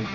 Good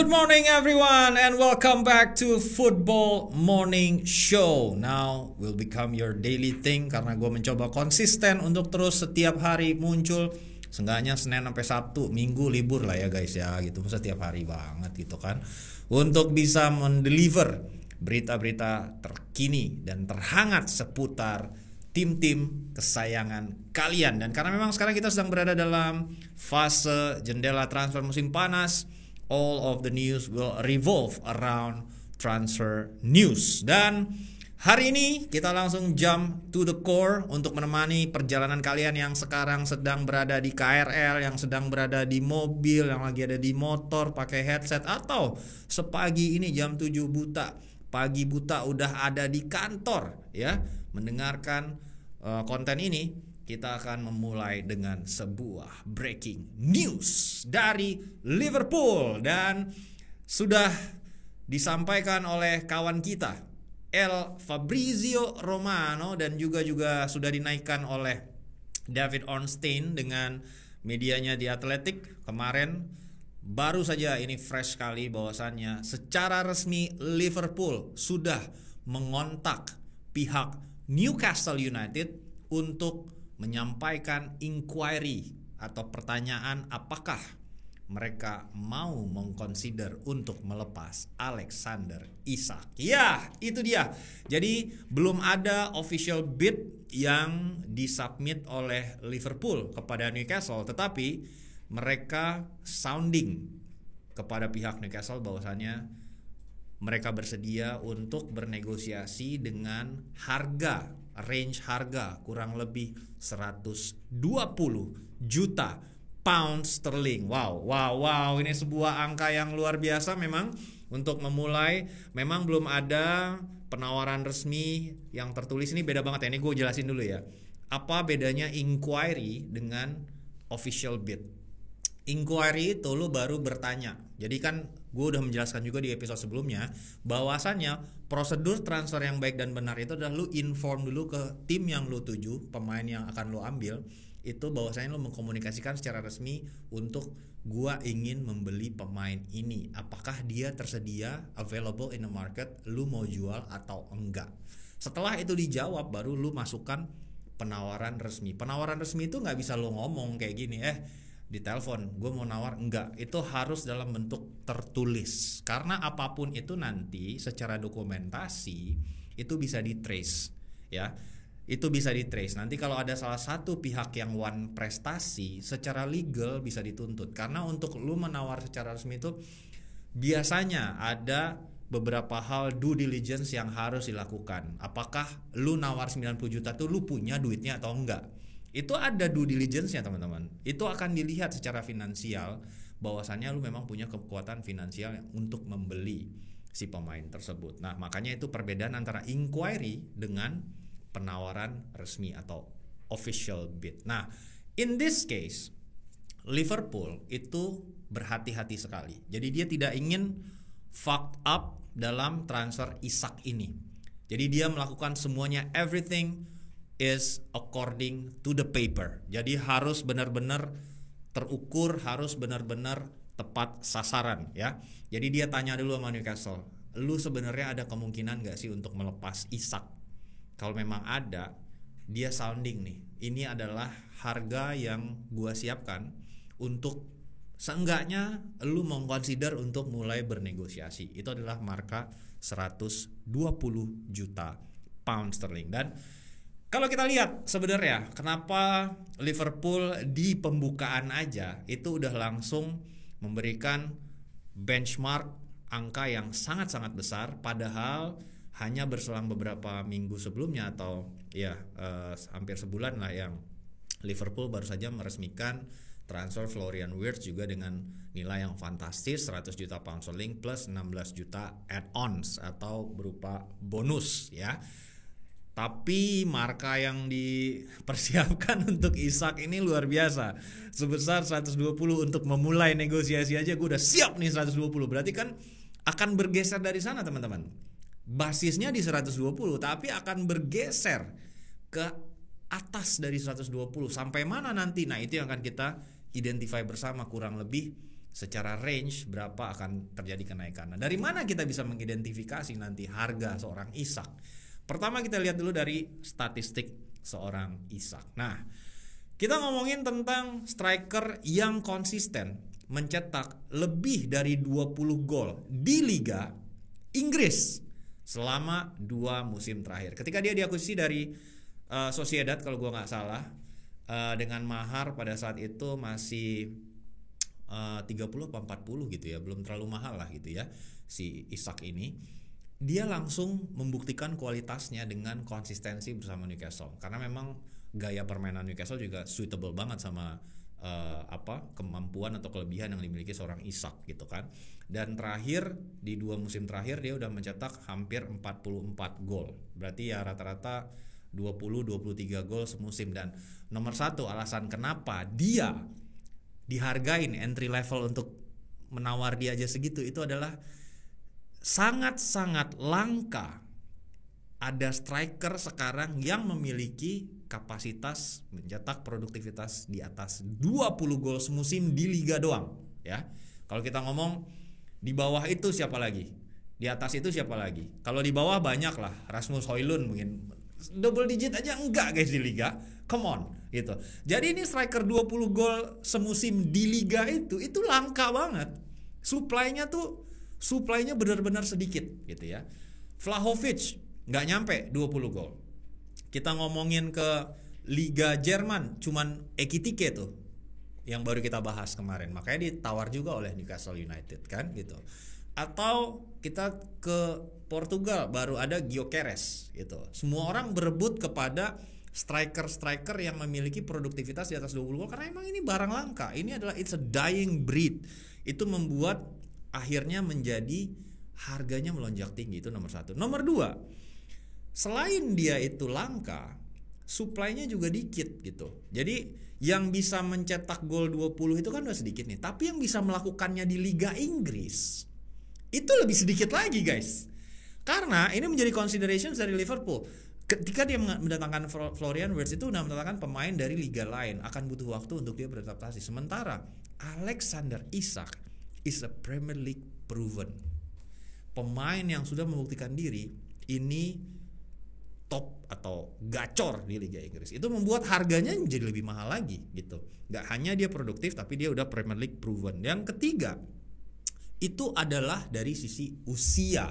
morning everyone and welcome back to Football Morning Show. Now will become your daily thing karena gue mencoba konsisten untuk terus setiap hari muncul. Seenggaknya Senin sampai Sabtu, Minggu libur lah ya guys ya gitu. Setiap hari banget gitu kan. Untuk bisa mendeliver berita-berita terkini dan terhangat seputar tim-tim kesayangan kalian. Dan karena memang sekarang kita sedang berada dalam fase jendela transfer musim panas, all of the news will revolve around transfer news. Dan hari ini kita langsung jump to the core untuk menemani perjalanan kalian yang sekarang sedang berada di KRL, yang sedang berada di mobil, yang lagi ada di motor pakai headset, atau sepagi ini jam 7 buta, pagi buta udah ada di kantor ya, mendengarkan konten ini. Kita akan memulai dengan sebuah breaking news dari Liverpool. Dan sudah disampaikan oleh kawan kita El Fabrizio Romano, dan juga sudah dinaikkan oleh David Ornstein dengan medianya di Athletic kemarin. Baru saja ini fresh sekali bahwasannya secara resmi Liverpool sudah mengontak pihak Newcastle United untuk menyampaikan inquiry atau pertanyaan apakah mereka mau mengconsider untuk melepas Alexander Isak. Ya, itu dia. Jadi belum ada official bid yang disubmit oleh Liverpool kepada Newcastle, tetapi mereka sounding kepada pihak Newcastle bahwasannya mereka bersedia untuk bernegosiasi dengan range harga kurang lebih 120 juta pound sterling. Wow, ini sebuah angka yang luar biasa memang untuk memulai. Memang belum ada penawaran resmi yang tertulis. Ini beda banget ya, ini gue jelasin dulu ya. Apa bedanya inquiry dengan official bid? Inquiry itu lo baru bertanya. Jadi kan gue udah menjelaskan juga di episode sebelumnya bahwasannya prosedur transfer yang baik dan benar itu adalah lu inform dulu ke tim yang lu tuju, pemain yang akan lu ambil, itu bahwasanya lu mengkomunikasikan secara resmi untuk gua ingin membeli pemain ini, apakah dia tersedia available in the market, lu mau jual atau enggak. Setelah itu dijawab baru lu masukkan penawaran resmi. Penawaran resmi itu nggak bisa lu ngomong kayak gini, di telepon gue mau nawar, enggak. Itu harus dalam bentuk tertulis, karena apapun itu nanti secara dokumentasi itu bisa di-trace ya, itu bisa di-trace. Nanti kalau ada salah satu pihak yang one prestasi secara legal bisa dituntut, karena untuk lu menawar secara resmi itu biasanya ada beberapa hal due diligence yang harus dilakukan. Apakah lu nawar 90 juta tuh lu punya duitnya atau enggak? Itu ada due diligence-nya teman-teman. Itu akan dilihat secara finansial bahwasannya lu memang punya kekuatan finansial untuk membeli si pemain tersebut. Nah, makanya itu perbedaan antara inquiry dengan penawaran resmi atau official bid. Nah, in this case Liverpool itu berhati-hati sekali. Jadi dia tidak ingin fucked up dalam transfer Isak ini. Jadi dia melakukan semuanya, everything is according to the paper. Jadi harus benar-benar terukur, harus benar-benar tepat sasaran ya. Jadi dia tanya dulu sama Newcastle, lu sebenarnya ada kemungkinan gak sih untuk melepas Isak? Kalau memang ada, dia sounding nih, ini adalah harga yang gua siapkan untuk seenggaknya lu mengconsider untuk mulai bernegosiasi. Itu adalah marka 120 juta pound sterling. Dan kalau kita lihat sebenarnya kenapa Liverpool di pembukaan aja itu udah langsung memberikan benchmark angka yang sangat-sangat besar, padahal hanya berselang beberapa minggu sebelumnya atau hampir sebulan lah yang Liverpool baru saja meresmikan transfer Florian Wirtz juga dengan nilai yang fantastis 100 juta pound sterling plus 16 juta add-ons atau berupa bonus ya. Tapi marka yang dipersiapkan untuk Isak ini luar biasa. Sebesar 120 untuk memulai negosiasi aja gue udah siap nih 120. Berarti kan akan bergeser dari sana teman-teman. Basisnya di 120 tapi akan bergeser ke atas dari 120 sampai mana nanti. Nah, itu yang akan kita identify bersama kurang lebih secara range berapa akan terjadi kenaikan. Nah, dari mana kita bisa mengidentifikasi nanti harga seorang Ishak? Pertama kita lihat dulu dari statistik seorang Ishak. Nah, kita ngomongin tentang striker yang konsisten mencetak lebih dari 20 gol di Liga Inggris selama 2 musim terakhir. Ketika dia diakuisisi dari Sociedad kalau gue nggak salah, dengan mahar pada saat itu masih 30 atau 40 gitu ya, belum terlalu mahal lah gitu ya si Ishak ini. Dia langsung membuktikan kualitasnya dengan konsistensi bersama Newcastle, karena memang gaya permainan Newcastle juga suitable banget sama kemampuan atau kelebihan yang dimiliki seorang Ishak gitu kan. Dan terakhir di 2 musim terakhir dia udah mencetak hampir 44 gol. Berarti ya rata-rata 20-23 gol semusim. Dan nomor satu alasan kenapa dia dihargain entry level untuk menawar dia aja segitu, itu adalah sangat-sangat langka ada striker sekarang yang memiliki kapasitas mencetak produktivitas di atas 20 gol semusim di liga doang ya. Kalau kita ngomong di bawah itu siapa lagi? Di atas itu siapa lagi? Kalau di bawah banyak lah, Rasmus Højlund mungkin double digit aja enggak guys di liga. Come on gitu. Jadi ini striker 20 gol semusim di liga itu langka banget. Supply-nya benar-benar sedikit gitu ya. Vlahovic nggak nyampe 20 gol. Kita ngomongin ke Liga Jerman, cuman Ekitike tuh yang baru kita bahas kemarin, makanya ditawar juga oleh Newcastle United kan gitu. Atau kita ke Portugal, baru ada Gyökeres gitu. Semua orang berebut kepada striker-striker yang memiliki produktivitas di atas 20 gol karena emang ini barang langka. Ini adalah it's a dying breed. Itu membuat akhirnya menjadi harganya melonjak tinggi. Itu nomor satu. Nomor dua, selain dia itu langka, supply-nya juga dikit gitu. Jadi yang bisa mencetak gol 20 itu kan udah sedikit nih. Tapi yang bisa melakukannya di Liga Inggris itu lebih sedikit lagi guys. Karena ini menjadi consideration dari Liverpool. Ketika dia mendatangkan Florian Wirtz, itu udah mendatangkan pemain dari liga lain, akan butuh waktu untuk dia beradaptasi. Sementara Alexander Isak is a Premier League proven pemain yang sudah membuktikan diri, ini top atau gacor di Liga Inggris. Itu membuat harganya menjadi lebih mahal lagi gitu. Gak hanya dia produktif, tapi dia udah Premier League proven. Yang ketiga, itu adalah dari sisi usia.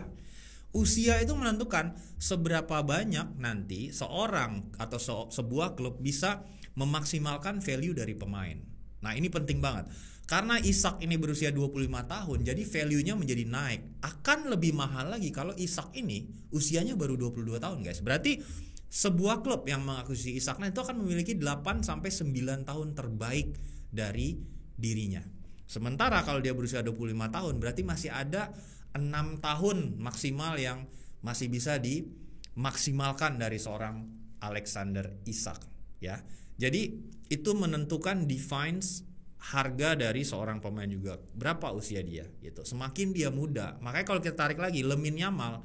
Usia itu menentukan seberapa banyak nanti seorang atau sebuah klub bisa memaksimalkan value dari pemain. Nah, ini penting banget. Karena Isak ini berusia 25 tahun, jadi value-nya menjadi naik. Akan lebih mahal lagi kalau Isak ini usianya baru 22 tahun, guys. Berarti sebuah klub yang mengakuisisi Isak itu akan memiliki 8 sampai 9 tahun terbaik dari dirinya. Sementara kalau dia berusia 25 tahun, berarti masih ada 6 tahun maksimal yang masih bisa dimaksimalkan dari seorang Alexander Isak ya. Jadi itu menentukan defines harga dari seorang pemain juga, berapa usia dia gitu. Semakin dia muda, makanya kalau kita tarik lagi Lamine Yamal,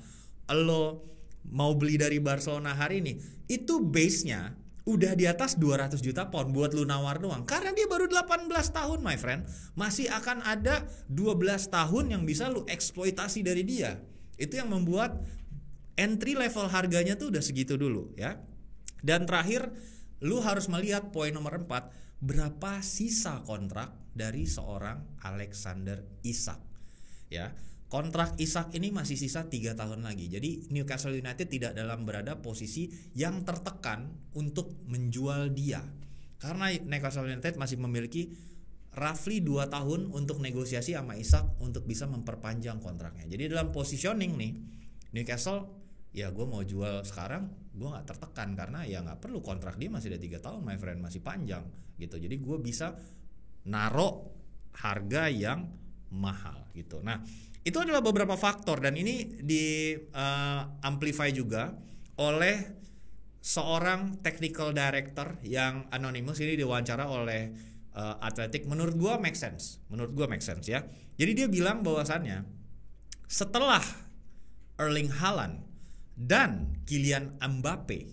lo mau beli dari Barcelona hari ini, itu base-nya udah di atas 200 juta pound buat lu nawar doang. Karena dia baru 18 tahun my friend. Masih akan ada 12 tahun yang bisa lu eksploitasi dari dia. Itu yang membuat entry level harganya tuh udah segitu dulu ya. Dan terakhir, lu harus melihat poin nomor 4, berapa sisa kontrak dari seorang Alexander Isak ya. Kontrak Isak ini masih sisa 3 tahun lagi. Jadi Newcastle United tidak dalam berada posisi yang tertekan untuk menjual dia. Karena Newcastle United masih memiliki roughly 2 tahun untuk negosiasi sama Isak untuk bisa memperpanjang kontraknya. Jadi dalam positioning nih, Newcastle, ya gue mau jual sekarang, gue gak tertekan. Karena ya gak perlu, kontrak dia masih ada 3 tahun my friend, masih panjang gitu. Jadi gue bisa naruh harga yang mahal gitu. Nah, itu adalah beberapa faktor dan ini di amplify juga oleh seorang technical director yang anonymous. Ini diwawancara oleh Athletic. Menurut gua make sense ya. Jadi dia bilang bahwasannya setelah Erling Haaland dan Kylian Mbappe,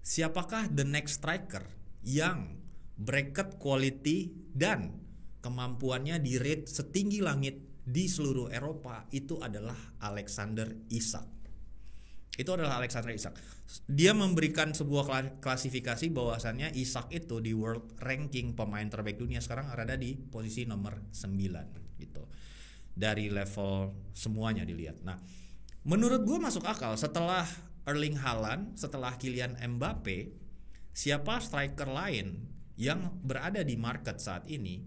siapakah the next striker yang bracket quality dan kemampuannya di rate setinggi langit di seluruh Eropa? Itu adalah Alexander Isak. Dia memberikan sebuah klasifikasi bahwasannya Isak itu di world ranking pemain terbaik dunia sekarang ada di posisi nomor 9 gitu. Dari level semuanya dilihat. Nah, menurut gue masuk akal setelah Erling Haaland, setelah Kylian Mbappe, siapa striker lain yang berada di market saat ini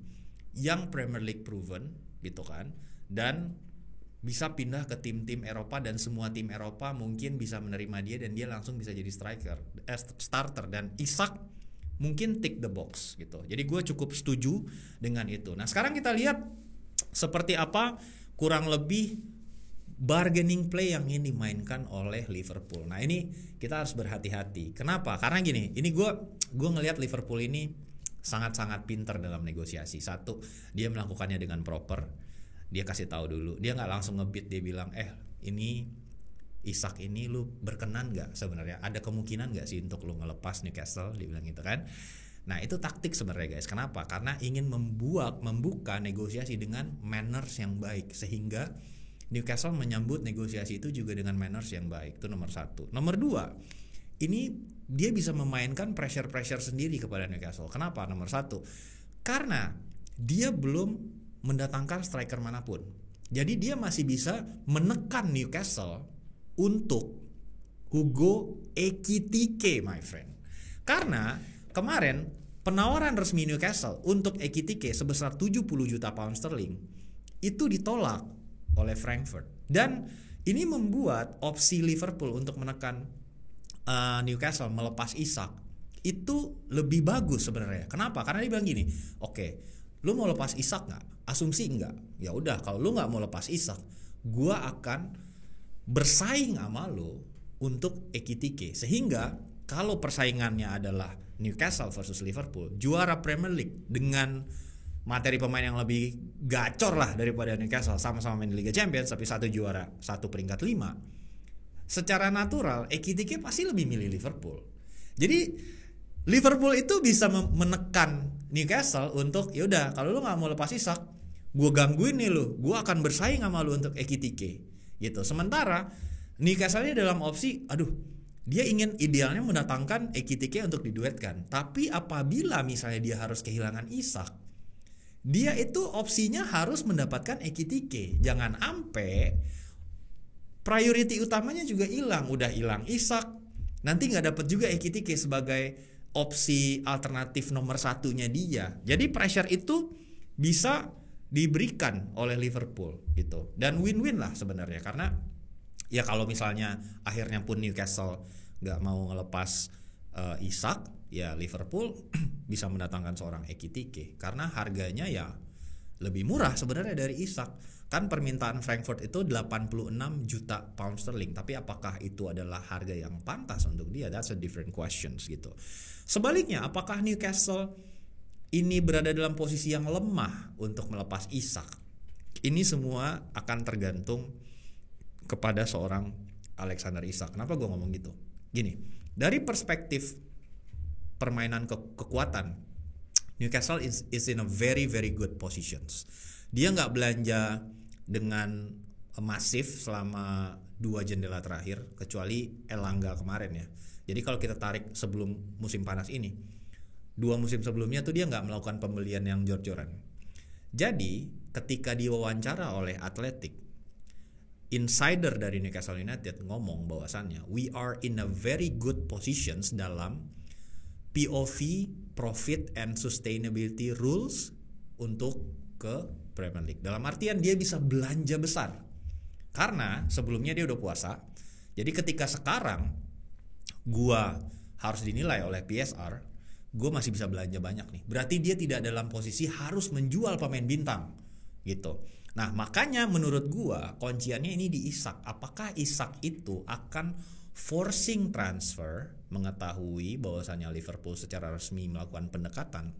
yang Premier League proven gitu kan, dan bisa pindah ke tim-tim Eropa, dan semua tim Eropa mungkin bisa menerima dia dan dia langsung bisa jadi starter, dan Isak mungkin tick the box gitu. Jadi gue cukup setuju dengan itu. Nah, sekarang kita lihat seperti apa kurang lebih bargaining play yang ingin dimainkan oleh Liverpool. Nah, ini kita harus berhati-hati. Kenapa? Karena gini, ini gue ngelihat Liverpool ini sangat-sangat pintar dalam negosiasi. Satu, dia melakukannya dengan proper. Dia kasih tahu dulu. Dia nggak langsung ngebit. Dia bilang, ini Isak ini lu berkenan nggak sebenarnya? Ada kemungkinan nggak sih untuk lu ngelepas Newcastle? Dia bilang gitu kan. Nah, itu taktik sebenarnya guys. Kenapa? Karena ingin membuka negosiasi dengan manners yang baik, sehingga Newcastle menyambut negosiasi itu juga dengan manners yang baik. Itu nomor satu. Nomor dua, ini dia bisa memainkan pressure sendiri kepada Newcastle. Kenapa? Nomor satu, karena dia belum mendatangkan striker manapun. Jadi dia masih bisa menekan Newcastle untuk Hugo Ekitike, my friend. Karena kemarin penawaran resmi Newcastle untuk Ekitike sebesar 70 juta pound sterling itu ditolak oleh Frankfurt. Dan ini membuat opsi Liverpool untuk menekan Newcastle melepas Isak itu lebih bagus sebenarnya. Kenapa? Karena dia bilang gini, oke, lu mau lepas Isak nggak? Asumsi enggak. Ya udah, kalau lu nggak mau lepas Isak, gua akan bersaing sama lu untuk Ekitike. Sehingga kalau persaingannya adalah Newcastle versus Liverpool, juara Premier League dengan materi pemain yang lebih gacor lah daripada Newcastle, sama-sama main di Liga Champions tapi satu juara, satu peringkat 5. Secara natural Ekitike pasti lebih milih Liverpool. Jadi Liverpool itu bisa menekan Newcastle untuk, ya udah, kalau lu nggak mau lepas Isak, gue gangguin nih lu, gue akan bersaing sama lu untuk Ekitike gitu. Sementara Newcastle ini dalam opsi, dia ingin idealnya mendatangkan Ekitike untuk diduetkan. Tapi apabila misalnya dia harus kehilangan Isak, dia itu opsinya harus mendapatkan Ekitike. Jangan ampe priority utamanya juga hilang. Udah hilang Isak, nanti nggak dapat juga Ekitike sebagai opsi alternatif nomor satunya dia. Jadi pressure itu bisa diberikan oleh Liverpool gitu. Dan win-win lah sebenarnya, karena ya kalau misalnya akhirnya pun Newcastle nggak mau ngelepas Isak, ya Liverpool bisa mendatangkan seorang Ekitike karena harganya ya lebih murah sebenarnya dari Isak. Kan permintaan Frankfurt itu 86 juta pound sterling, tapi apakah itu adalah harga yang pantas untuk dia? That's a different questions gitu. Sebaliknya, apakah Newcastle ini berada dalam posisi yang lemah untuk melepas Isak? Ini semua akan tergantung kepada seorang Alexander Isak. Kenapa gue ngomong gitu? Gini, dari perspektif permainan kekuatan, Newcastle is in a very very good positions. Dia nggak belanja dengan masif selama 2 jendela terakhir, kecuali Elanga kemarin ya. Jadi kalau kita tarik sebelum musim panas ini, 2 musim sebelumnya tuh dia nggak melakukan pembelian yang jor-joran. Jadi ketika diwawancara oleh Athletic, insider dari Newcastle United ngomong bahwasannya we are in a very good positions dalam POV, profit and sustainability rules untuk ke Premier League. Dalam artian dia bisa belanja besar karena sebelumnya dia udah puasa. Jadi ketika sekarang gua harus dinilai oleh PSR, gua masih bisa belanja banyak nih. Berarti dia tidak dalam posisi harus menjual pemain bintang gitu. Nah, makanya menurut gua kunciannya ini di Isak. Apakah Isak itu akan forcing transfer, mengetahui bahwasannya Liverpool secara resmi melakukan pendekatan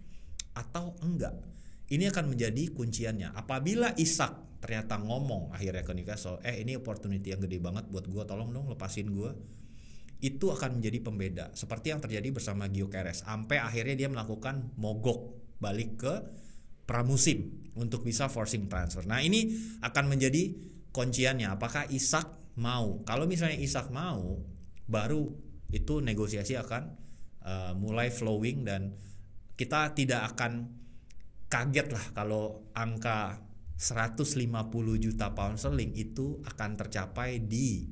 atau enggak? ini akan menjadi kunciannya. Apabila Isak ternyata ngomong akhirnya ke Newcastle, ini opportunity yang gede banget buat gue, tolong dong lepasin gue, itu akan menjadi pembeda. Seperti yang terjadi bersama Gyökeres, sampai akhirnya dia melakukan mogok balik ke pramusim untuk bisa forcing transfer. Nah ini akan menjadi kunciannya, apakah Isak mau. Kalau misalnya Isak mau, baru itu negosiasi akan mulai flowing, dan kita tidak akan kaget lah kalau angka 150 juta pound sterling itu akan tercapai di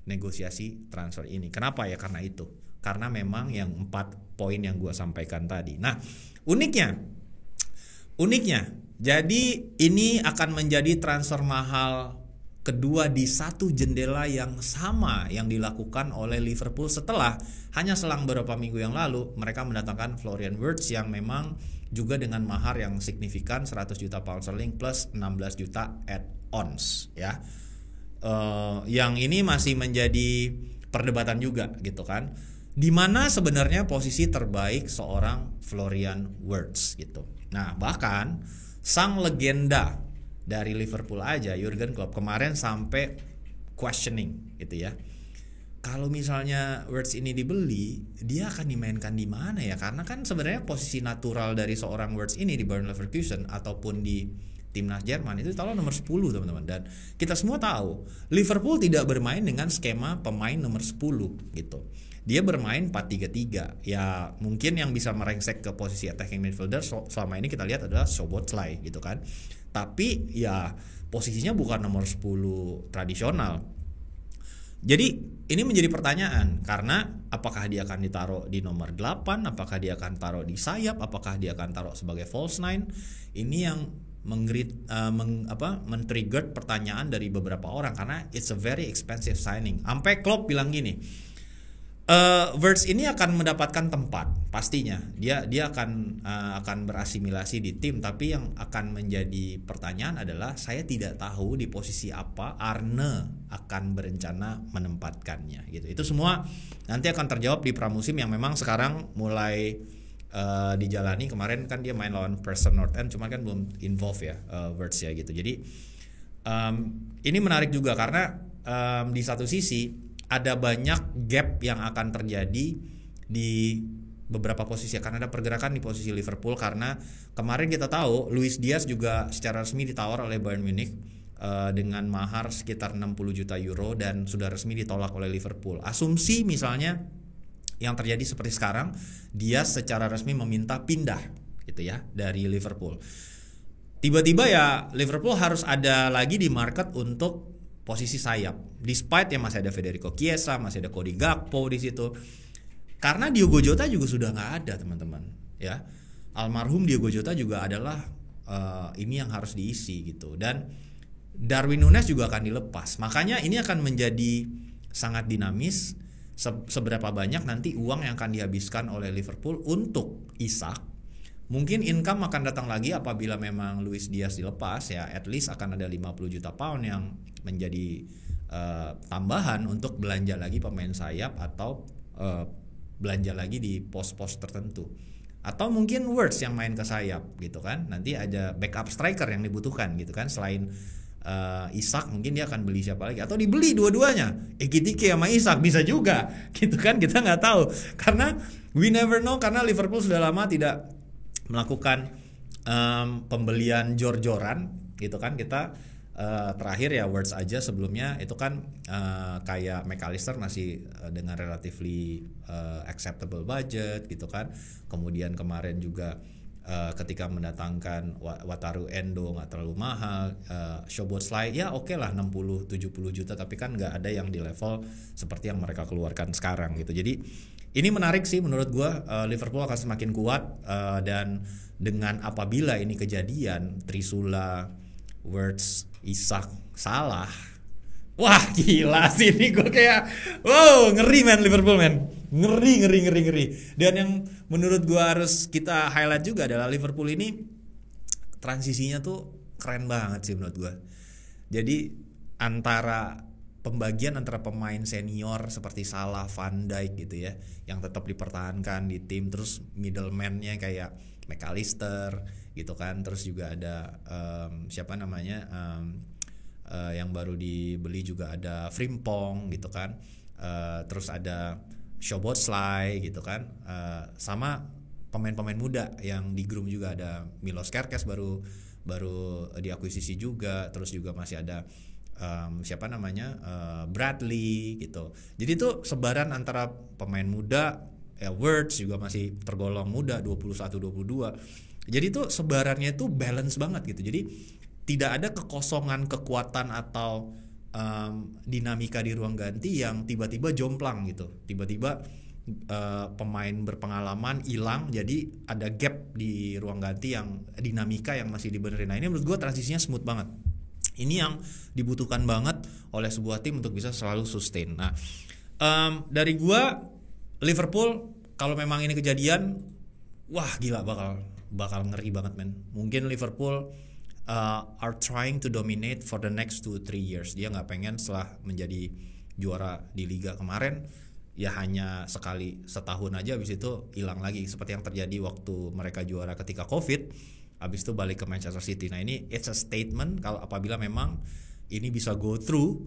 negosiasi transfer ini. Kenapa ya? Karena itu, karena memang yang 4 poin yang gue sampaikan tadi. Nah uniknya, jadi ini akan menjadi transfer mahal kedua di satu jendela yang sama yang dilakukan oleh Liverpool setelah hanya selang beberapa minggu yang lalu mereka mendatangkan Florian Wirtz yang memang juga dengan mahar yang signifikan 100 juta pound sterling plus 16 juta add-ons ya. Yang ini masih menjadi perdebatan juga gitu kan. Di mana sebenarnya posisi terbaik seorang Florian Wirtz gitu. Nah, bahkan sang legenda dari Liverpool aja, Jurgen Klopp kemarin sampai questioning gitu ya. Kalau misalnya Wirtz ini dibeli, dia akan dimainkan di mana ya? Karena kan sebenarnya posisi natural dari seorang Wirtz ini di Bayer Leverkusen ataupun di timnas Jerman itu taruh nomor 10 teman-teman. Dan kita semua tahu Liverpool tidak bermain dengan skema pemain nomor 10 gitu. Dia bermain 4-3-3. Ya mungkin yang bisa merengsek ke posisi attacking midfielder selama ini kita lihat adalah Szoboszlai gitu kan. Tapi ya posisinya bukan nomor 10 tradisional. Jadi ini menjadi pertanyaan, karena apakah dia akan ditaruh di nomor 8, apakah dia akan taruh di sayap, apakah dia akan taruh sebagai false nine. Ini yang men-trigger pertanyaan dari beberapa orang, karena it's a very expensive signing. Sampai Klopp bilang gini, Wirtz ini akan mendapatkan tempat pastinya. Dia akan berasimilasi di tim, tapi yang akan menjadi pertanyaan adalah saya tidak tahu di posisi apa Arne akan berencana menempatkannya gitu. Itu semua nanti akan terjawab di pramusim yang memang sekarang mulai dijalani. Kemarin kan dia main lawan Preston North End, cuma kan belum involve ya Wirtz ya gitu. Jadi ini menarik juga karena di satu sisi ada banyak gap yang akan terjadi di beberapa posisi, akan ada pergerakan di posisi Liverpool, karena kemarin kita tahu Luis Diaz juga secara resmi ditawar oleh Bayern Munich dengan mahar sekitar 60 juta euro dan sudah resmi ditolak oleh Liverpool. Asumsi misalnya yang terjadi seperti sekarang, Diaz secara resmi meminta pindah gitu ya dari Liverpool. Tiba-tiba ya Liverpool harus ada lagi di market untuk posisi sayap. Despite ya masih ada Federico Chiesa, masih ada Cody Gakpo di situ. Karena Diogo Jota juga sudah nggak ada teman-teman. Ya, almarhum Diogo Jota juga adalah ini yang harus diisi gitu. Dan Darwin Núñez juga akan dilepas. Makanya ini akan menjadi sangat dinamis. Seberapa banyak nanti uang yang akan dihabiskan oleh Liverpool untuk Isak. Mungkin income akan datang lagi apabila memang Luis Diaz dilepas ya, at least akan ada 50 juta pound yang menjadi tambahan untuk belanja lagi pemain sayap atau belanja lagi di pos-pos tertentu. Atau mungkin Wirtz yang main ke sayap gitu kan. Nanti ada backup striker yang dibutuhkan gitu kan, selain Isak mungkin dia akan beli siapa lagi, atau dibeli dua-duanya Ekitike sama Isak bisa juga gitu kan, kita nggak tahu karena we never know, karena Liverpool sudah lama tidak melakukan pembelian jor-joran gitu kan. Kita terakhir ya Wirtz aja, sebelumnya itu kan kayak McAllister masih dengan relatively acceptable budget gitu kan. Kemudian kemarin juga ketika mendatangkan Wataru Endo nggak terlalu mahal, Szoboszlai ya oke lah 60-70 juta, tapi kan nggak ada yang di level seperti yang mereka keluarkan sekarang gitu. Jadi ini menarik sih menurut gue, Liverpool akan semakin kuat dan dengan apabila ini kejadian Trisula, Wirtz, Isak, Salah, wah gila sih ini, gue kayak wow ngeri man Liverpool man, ngeri. Dan yang menurut gue harus kita highlight juga adalah Liverpool ini transisinya tuh keren banget sih menurut gue. Jadi pembagian antara pemain senior seperti Salah, Van Dijk gitu ya, yang tetap dipertahankan di tim, terus middleman-nya kayak McAllister, gitu kan. Terus juga ada siapa namanya yang baru dibeli juga ada Frimpong gitu kan. Terus ada Szoboszlai gitu kan. Sama pemain-pemain muda yang di groom juga ada Milos Kerkez baru diakuisisi juga. Terus juga masih ada siapa namanya Bradley gitu. Jadi itu sebaran antara pemain muda, Wirtz juga masih tergolong muda 21-22. Jadi itu sebarannya itu balance banget gitu. Jadi tidak ada kekosongan kekuatan atau dinamika di ruang ganti yang tiba-tiba jomplang gitu. Tiba-tiba pemain berpengalaman hilang, jadi ada gap di ruang ganti yang dinamika yang masih dibenerin. Nah ini menurut gue transisinya smooth banget. Ini yang dibutuhkan banget oleh sebuah tim untuk bisa selalu sustain. Nah dari gue Liverpool kalau memang ini kejadian, wah gila bakal ngeri banget men. Mungkin Liverpool are trying to dominate for the next 2-3 years. Dia nggak pengen setelah menjadi juara di Liga kemarin ya hanya sekali setahun aja, habis itu hilang lagi seperti yang terjadi waktu mereka juara ketika Covid, habis itu balik ke Manchester City. Nah ini it's a statement kalau apabila memang ini bisa go through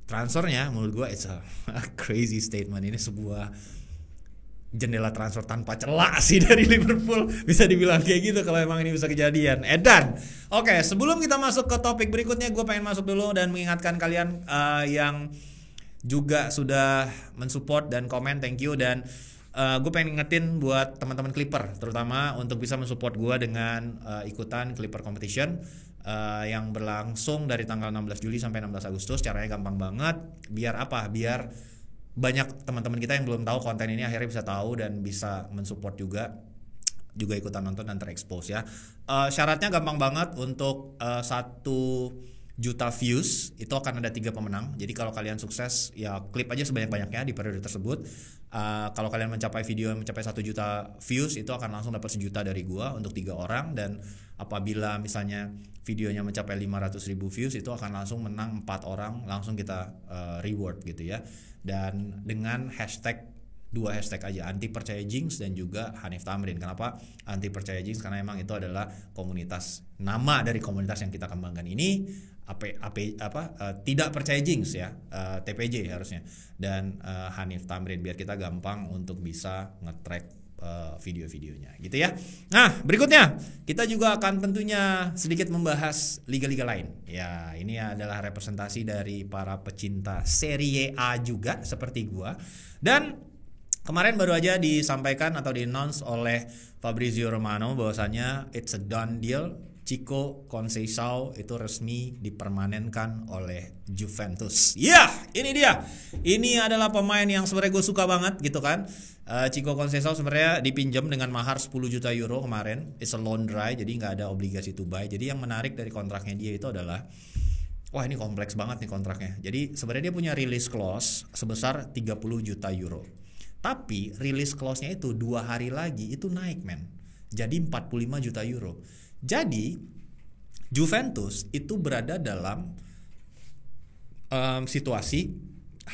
transfernya, menurut gue it's a crazy statement. Ini sebuah jendela transfer tanpa celah sih dari Liverpool, bisa dibilang kayak gitu kalau emang ini bisa kejadian. Edan. Oke, sebelum kita masuk ke topik berikutnya, gue pengen masuk dulu dan mengingatkan kalian yang juga sudah mensupport dan komen, thank you. Dan gue pengen ngingetin buat teman-teman Clipper, terutama untuk bisa mensupport gue dengan ikutan Clipper Competition yang berlangsung dari tanggal 16 Juli sampai 16 Agustus. Caranya gampang banget. Biar apa? Biar banyak teman-teman kita yang belum tahu konten ini akhirnya bisa tahu dan bisa mensupport juga ikutan nonton dan terekspos ya. Syaratnya gampang banget. Untuk 1 juta views itu akan ada 3 pemenang. Jadi kalau kalian sukses ya klip aja sebanyak-banyaknya di periode tersebut. Kalau kalian mencapai video yang mencapai 1 juta views itu akan langsung dapat 1 juta dari gua untuk 3 orang. Dan apabila misalnya videonya mencapai 500.000 views itu akan langsung menang 4 orang, langsung kita reward gitu ya. Dan dengan hashtag 2 hashtag aja, anti percaya jinx dan juga Hanif Tamrin. Kenapa anti percaya jinx? Karena emang itu adalah komunitas, nama dari komunitas yang kita kembangkan ini tidak percaya jinx ya, TPJ harusnya, dan Hanif Tamrin, biar kita gampang untuk bisa nge-track video-videonya gitu ya. Nah berikutnya kita juga akan tentunya sedikit membahas liga-liga lain ya. Ini adalah representasi dari para pecinta Serie A juga seperti gua. Dan kemarin baru aja disampaikan atau di-announce oleh Fabrizio Romano bahwasannya it's a done deal. Chico Conceição itu resmi dipermanenkan oleh Juventus. Ya, ini dia. Ini adalah pemain yang sebenarnya gue suka banget gitu kan. Chico Conceição sebenarnya dipinjam dengan mahar 10 juta euro kemarin. It's a loan dry, jadi nggak ada obligasi to buy. Jadi yang menarik dari kontraknya dia itu adalah, wah ini kompleks banget nih kontraknya. Jadi sebenarnya dia punya release clause sebesar 30 juta euro. Tapi release clause-nya itu 2 hari lagi itu naik men, jadi 45 juta euro. Jadi Juventus itu berada dalam situasi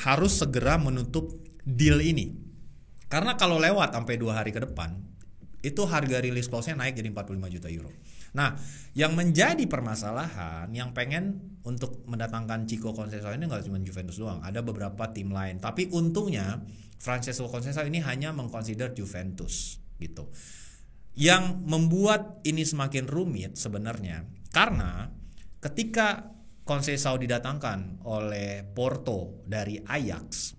harus segera menutup deal ini. Karena kalau lewat sampai 2 hari ke depan, itu harga release clause-nya naik jadi 45 juta euro. Nah, yang menjadi permasalahan, yang pengen untuk mendatangkan Chico Conceição ini nggak cuma Juventus doang, ada beberapa tim lain. Tapi untungnya Francesco Conceição ini hanya mengconsider Juventus gitu. Yang membuat ini semakin rumit sebenarnya karena ketika Conceição didatangkan oleh Porto dari Ajax,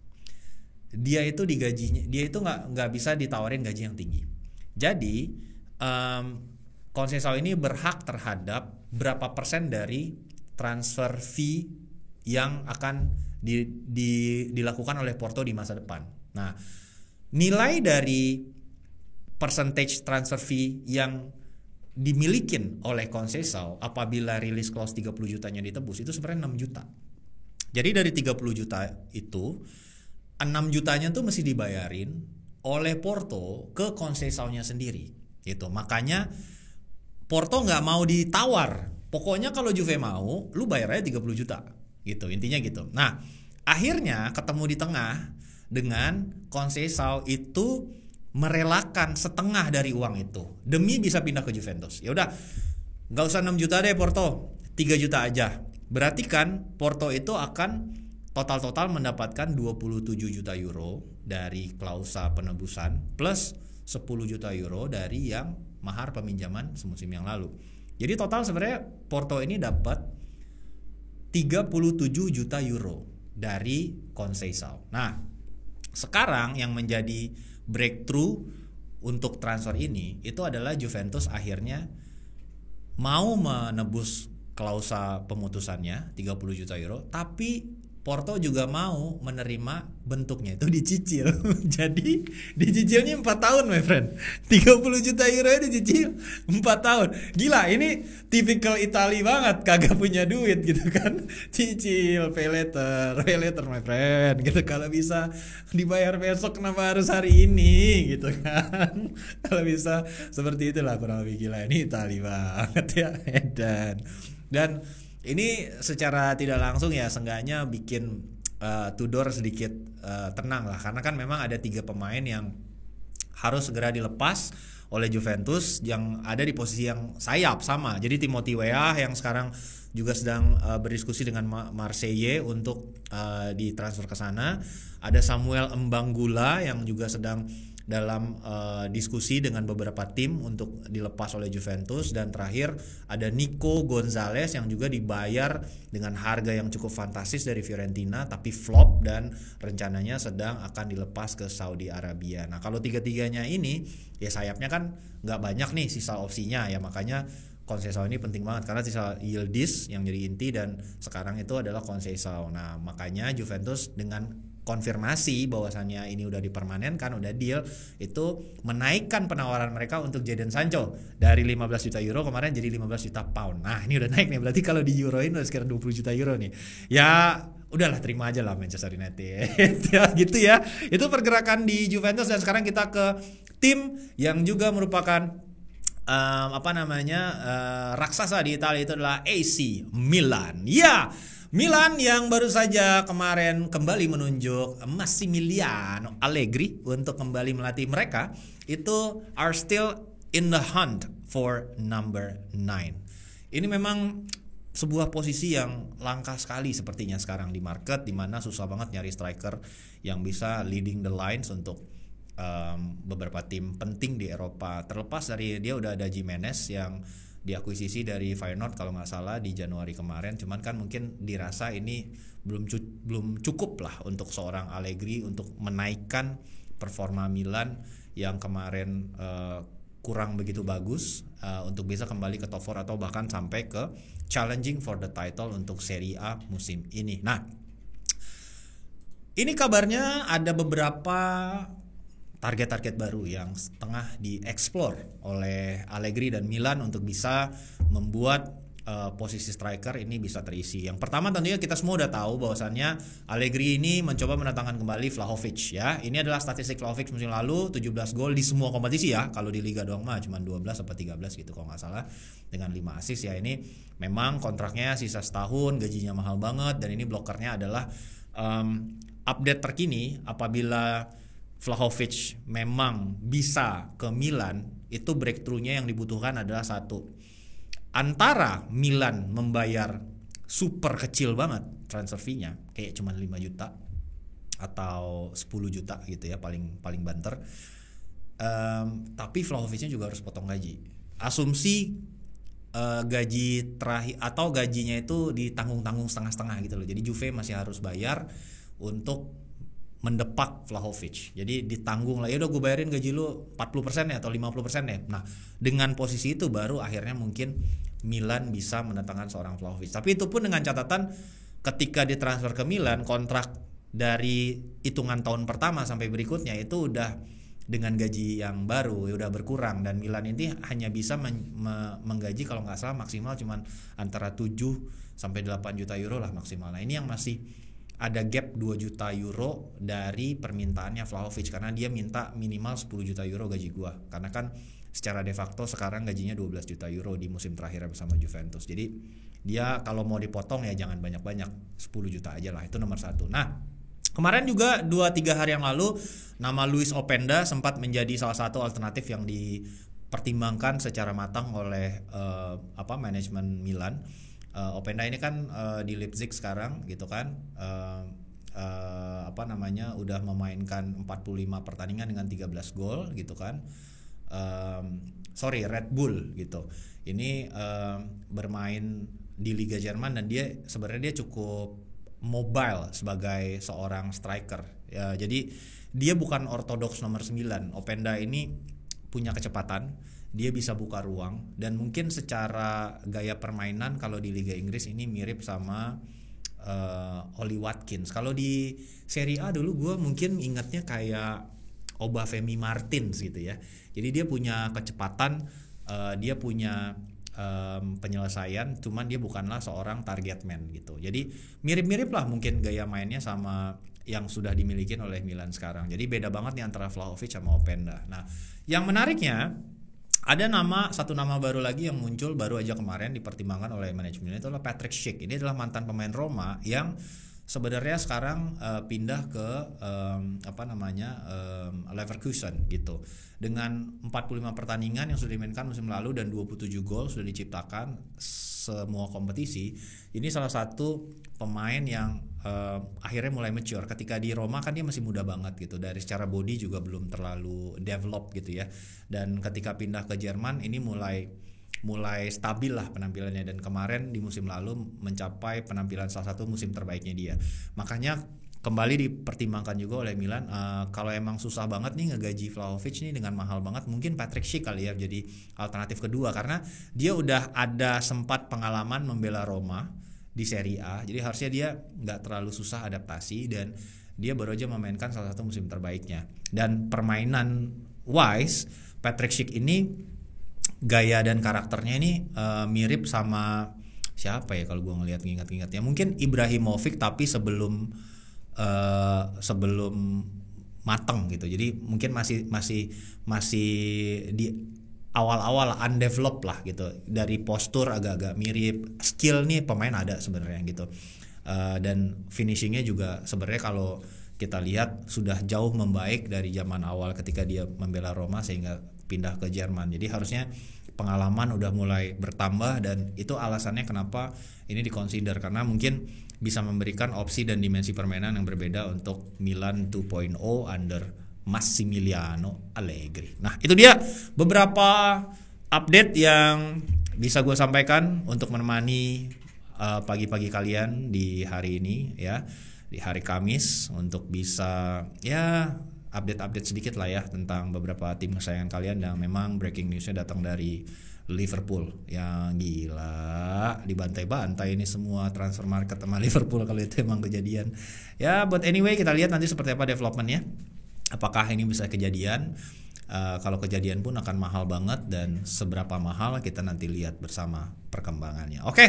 dia itu digajinya, dia itu nggak bisa ditawarin gaji yang tinggi. Jadi Conceição ini berhak terhadap berapa persen dari transfer fee yang akan dilakukan oleh Porto di masa depan. Nah, nilai dari percentage transfer fee yang dimilikin oleh Conceição apabila release clause 30 jutanya ditebus itu sebenarnya 6 juta. Jadi dari 30 juta itu 6 jutanya tuh mesti dibayarin oleh Porto ke Conceição-nya sendiri gitu. Makanya Porto nggak mau ditawar. Pokoknya kalau Juve mau, lu bayar aja 30 juta gitu, intinya gitu. Nah, akhirnya ketemu di tengah dengan Conceição itu merelakan setengah dari uang itu demi bisa pindah ke Juventus. Ya udah, nggak usah 6 juta deh Porto, 3 juta aja. Berarti kan Porto itu akan total mendapatkan 27 juta euro dari klausa penebusan plus 10 juta euro dari yang mahar peminjaman semusim yang lalu. Jadi total sebenarnya Porto ini dapat 37 juta euro dari Conceição. Nah, sekarang yang menjadi breakthrough untuk transfer ini itu adalah Juventus akhirnya mau menebus klausa pemutusannya 30 juta euro, tapi Porto juga mau menerima bentuknya itu dicicil. Jadi dicicilnya 4 tahun my friend. 30 juta euro dicicil 4 tahun. Gila, ini typical Italy banget, kagak punya duit gitu kan. Cicil, pay later my friend gitu. Kalau bisa dibayar besok kenapa harus hari ini gitu kan. Kalau bisa seperti itulah kurang lebih. Gila, ini Italy banget ya. Dan ini secara tidak langsung ya seenggaknya bikin Tudor sedikit tenang lah, karena kan memang ada 3 pemain yang harus segera dilepas oleh Juventus yang ada di posisi yang sayap sama. Jadi Timothy Weah yang sekarang juga sedang berdiskusi dengan Marseille untuk ditransfer ke sana. Ada Samuel Mbanggula yang juga sedang dalam diskusi dengan beberapa tim untuk dilepas oleh Juventus. Dan terakhir ada Nico Gonzalez yang juga dibayar dengan harga yang cukup fantastis dari Fiorentina tapi flop dan rencananya sedang akan dilepas ke Saudi Arabia. Nah kalau 3-3-nya ini ya sayapnya kan nggak banyak nih sisa opsinya ya, makanya Conceição ini penting banget karena sisa Yildiz yang jadi inti dan sekarang itu adalah Conceição. Nah makanya Juventus dengan konfirmasi bahwasannya ini udah dipermanenkan, udah deal, itu menaikkan penawaran mereka untuk Jadon Sancho dari 15 juta euro kemarin jadi 15 juta pound. Nah ini udah naik nih, berarti kalau di euroin udah sekitar 20 juta euro nih. Ya udahlah, terima aja lah Manchester United. Ya gitu ya. Itu pergerakan di Juventus. Dan sekarang kita ke tim yang juga merupakan raksasa di Italia, itu adalah AC Milan. Ya, Milan yang baru saja kemarin kembali menunjuk Massimiliano Allegri untuk kembali melatih mereka, itu are still in the hunt for number 9. Ini memang sebuah posisi yang langka sekali sepertinya sekarang di market, dimana susah banget nyari striker yang bisa leading the lines untuk beberapa tim penting di Eropa. Terlepas dari dia udah ada Jimenez yang diakuisisi dari Feyenoord kalau nggak salah di Januari kemarin, cuman kan mungkin dirasa ini belum cukup lah untuk seorang Allegri untuk menaikkan performa Milan yang kemarin kurang begitu bagus untuk bisa kembali ke top 4 atau bahkan sampai ke challenging for the title untuk Serie A musim ini. Nah, ini kabarnya ada beberapa target-target baru yang tengah dieksplor oleh Allegri dan Milan untuk bisa membuat posisi striker ini bisa terisi. Yang pertama tentunya kita semua udah tahu bahwasannya Allegri ini mencoba mendatangkan kembali Vlahovic ya. Ini adalah statistik Vlahovic musim lalu, 17 gol di semua kompetisi ya. Kalau di Liga doang mah cuma 12 atau 13 gitu kalau nggak salah, dengan 5 assist ya. Ini memang kontraknya sisa setahun, gajinya mahal banget, dan ini blokernya adalah update terkini apabila Vlahovic memang bisa ke Milan, itu breakthrough-nya yang dibutuhkan adalah satu, antara Milan membayar super kecil banget transfer fee-nya, kayak cuma 5 juta atau 10 juta gitu ya, paling banter, tapi Vlahovic-nya juga harus potong gaji. Asumsi gaji terakhir atau gajinya itu ditanggung-tanggung setengah-setengah gitu loh. Jadi Juve masih harus bayar untuk mendepak Vlahovic. Jadi ditanggung lah, ya udah gue bayarin gaji lu 40% ya atau 50% ya. Nah, dengan posisi itu baru akhirnya mungkin Milan bisa mendatangkan seorang Vlahovic. Tapi itu pun dengan catatan ketika ditransfer ke Milan, kontrak dari hitungan tahun pertama sampai berikutnya itu udah dengan gaji yang baru, ya udah berkurang, dan Milan ini hanya bisa menggaji kalau nggak salah maksimal cuman antara 7 sampai 8 juta euro lah maksimal. Nah, ini yang masih ada gap 2 juta euro dari permintaannya Vlahovic, karena dia minta minimal 10 juta euro gaji gua, karena kan secara de facto sekarang gajinya 12 juta euro di musim terakhir bersama Juventus. Jadi dia kalau mau dipotong ya jangan banyak-banyak, 10 juta aja lah, itu nomor 1. Nah, Kemarin juga 2-3 hari yang lalu nama Luis Openda sempat menjadi salah satu alternatif yang dipertimbangkan secara matang oleh manajemen Milan. Openda ini kan di Leipzig sekarang gitu kan. Udah memainkan 45 pertandingan dengan 13 gol gitu kan. Red Bull gitu. Ini bermain di Liga Jerman dan sebenarnya dia cukup mobile sebagai seorang striker. Ya, jadi dia bukan ortodoks nomor 9. Openda ini punya kecepatan, dia bisa buka ruang dan mungkin secara gaya permainan kalau di Liga Inggris ini mirip sama Oli Watkins. Kalau di Serie A dulu gue mungkin ingatnya kayak Obafemi Martins gitu ya. Jadi dia punya kecepatan, dia punya penyelesaian, cuman dia bukanlah seorang target man gitu. Jadi mirip-mirip lah mungkin gaya mainnya sama yang sudah dimiliki oleh Milan sekarang. Jadi beda banget nih antara Vlahovic sama Openda. Nah, yang menariknya ada satu nama baru lagi yang muncul baru aja kemarin dipertimbangkan oleh manajemen, itu adalah Patrick Schick. Ini adalah mantan pemain Roma yang sebenarnya sekarang pindah ke Leverkusen gitu. Dengan 45 pertandingan yang sudah dimainkan musim lalu dan 27 gol sudah diciptakan semua kompetisi. Ini salah satu pemain yang akhirnya mulai mature. Ketika di Roma kan dia masih muda banget gitu. Dari secara body juga belum terlalu develop gitu ya. Dan ketika pindah ke Jerman ini mulai stabil lah penampilannya, dan kemarin di musim lalu mencapai penampilan salah satu musim terbaiknya dia. Makanya kembali dipertimbangkan juga oleh Milan, kalau emang susah banget nih ngegaji Vlahovic nih dengan mahal banget, mungkin Patrick Schick kali ya jadi alternatif kedua, karena dia udah ada sempat pengalaman membela Roma di Serie A, jadi harusnya dia nggak terlalu susah adaptasi dan dia baru aja memainkan salah satu musim terbaiknya. Dan permainan wise, Patrick Schick ini gaya dan karakternya ini mirip sama siapa ya kalau gue ingat-ingat ya, mungkin Ibrahimovic tapi sebelum mateng gitu. Jadi mungkin masih di awal-awal undeveloped lah gitu. Dari postur agak-agak mirip, skill nih pemain ada sebenarnya gitu. Dan finishingnya juga sebenarnya kalau kita lihat sudah jauh membaik dari zaman awal ketika dia membela Roma sehingga pindah ke Jerman. Jadi harusnya pengalaman udah mulai bertambah, dan itu alasannya kenapa ini dikonsider, karena mungkin bisa memberikan opsi dan dimensi permainan yang berbeda untuk Milan 2.0 under Massimiliano Allegri. Nah, itu dia beberapa update yang bisa gue sampaikan untuk menemani pagi-pagi kalian di hari ini ya, di hari Kamis, untuk bisa ya update sedikit lah ya tentang beberapa tim kesayangan kalian. Dan memang breaking newsnya datang dari Liverpool yang gila, dibantai-bantai ini semua transfer market sama Liverpool kalau itu emang kejadian ya. But anyway, kita lihat nanti seperti apa developmentnya, apakah ini bisa kejadian. Kalau kejadian pun akan mahal banget, dan seberapa mahal kita nanti lihat bersama perkembangannya. Oke,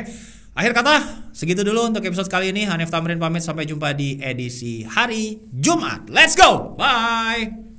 akhir kata segitu dulu untuk episode kali ini. Hanif Tamrin pamit, sampai jumpa di edisi hari Jumat. Let's go, bye.